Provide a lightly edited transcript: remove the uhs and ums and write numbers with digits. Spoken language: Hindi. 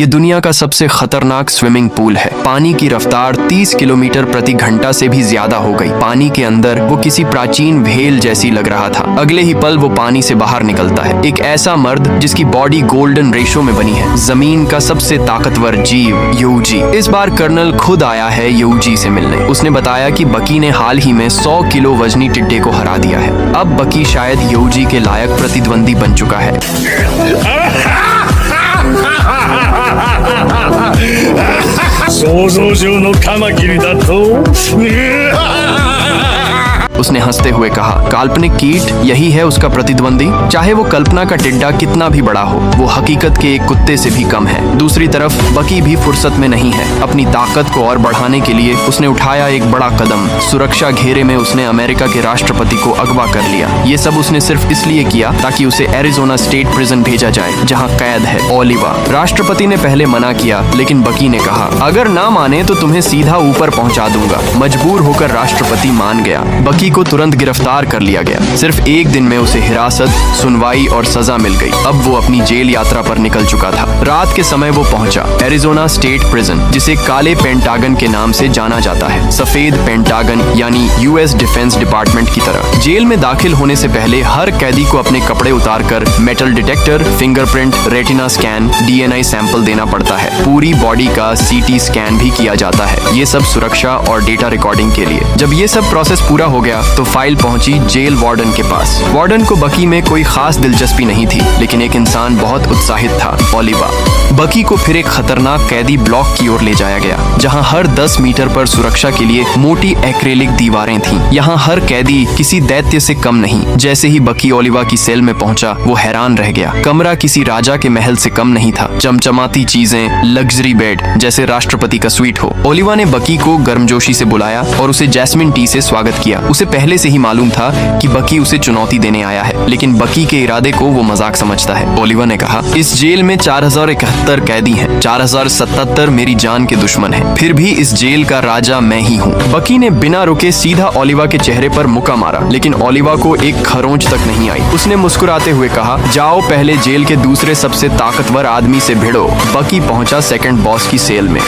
ये दुनिया का सबसे खतरनाक स्विमिंग पूल है। पानी की रफ्तार 30 किलोमीटर प्रति घंटा से भी ज्यादा हो गई। पानी के अंदर वो किसी प्राचीन व्हेल जैसी लग रहा था। अगले ही पल वो पानी से बाहर निकलता है। एक ऐसा मर्द जिसकी बॉडी गोल्डन रेशो में बनी है। जमीन का सबसे ताकतवर जीव यूजी। इस बार कर्नल खुद आया है यूजी से मिलने। उसने बताया कि बकी ने हाल ही में 100 किलो वजनी टिड्डे को हरा दिया है। अब बकी शायद यूजी के लायक प्रतिद्वंदी बन चुका है। उसने हंसते हुए कहा, काल्पनिक कीट यही है उसका प्रतिद्वंदी। चाहे वो कल्पना का टिड्डा कितना भी बड़ा हो, वो हकीकत के एक कुत्ते से भी कम है। दूसरी तरफ बकी भी फुर्सत में नहीं है। अपनी ताकत को और बढ़ाने के लिए उसने उठाया एक बड़ा कदम। सुरक्षा घेरे में उसने अमेरिका के राष्ट्रपति को अगवा कर लिया। ये सब उसने सिर्फ इसलिए किया ताकि उसे एरिजोना स्टेट प्रिजन भेजा जाए, जहाँ कैद है ओलिवा। राष्ट्रपति ने पहले मना किया, लेकिन बकी ने कहा, अगर ना माने तो तुम्हें सीधा ऊपर पहुंचा दूंगा। मजबूर होकर राष्ट्रपति मान गया। बकी को तुरंत गिरफ्तार कर लिया गया। सिर्फ एक दिन में उसे हिरासत, सुनवाई और सजा मिल गई। अब वो अपनी जेल यात्रा पर निकल चुका था। रात के समय वो पहुंचा एरिजोना स्टेट प्रिजन, जिसे काले पेंटागन के नाम से जाना जाता है। सफेद पेंटागन यानी यूएस डिफेंस डिपार्टमेंट की तरह। जेल में दाखिल होने से पहले हर कैदी को अपने कपड़े उतारकर metal detector, fingerprint, retina scan, DNA sample देना पड़ता है। पूरी बॉडी का सीटी स्कैन भी किया जाता है। ये सब सुरक्षा और डेटा रिकॉर्डिंग के लिए। जब ये सब प्रोसेस पूरा हो गया तो फाइल पहुंची जेल वार्डन के पास। वार्डन को बकी में कोई खास दिलचस्पी नहीं थी, लेकिन एक इंसान बहुत उत्साहित था, ओलिवा। बकी को फिर एक खतरनाक कैदी ब्लॉक की ओर ले जाया गया, जहां हर 10 मीटर पर सुरक्षा के लिए मोटी एक्रेलिक दीवारें थीं। यहाँ हर कैदी किसी दैत्य से कम नहीं। जैसे ही बकी ओलिवा की सेल में पहुंचा, वो हैरान रह गया। कमरा किसी राजा के महल से कम नहीं था। चमचमाती चीजें, लग्जरी बेड, जैसे राष्ट्रपति का स्वीट हो। ओलिवा ने बकी को गर्मजोशी से बुलाया और उसे जैस्मिन टी से स्वागत किया। उसे पहले से ही मालूम था कि बकी उसे चुनौती देने आया है, लेकिन बकी के इरादे को वो मजाक समझता है। ओलिवा ने कहा, इस जेल में 4071 कैदी हैं। 4077 मेरी जान के दुश्मन हैं। फिर भी इस जेल का राजा मैं ही हूँ। बकी ने बिना रुके सीधा ओलिवा के चेहरे पर मुक्का मारा, लेकिन ओलिवा को एक खरोंच तक नहीं आई। उसने मुस्कुराते हुए कहा, जाओ पहले जेल के दूसरे सबसे ताकतवर आदमी से भिड़ो। बकी पहुंचा सेकंड बॉस की सेल में।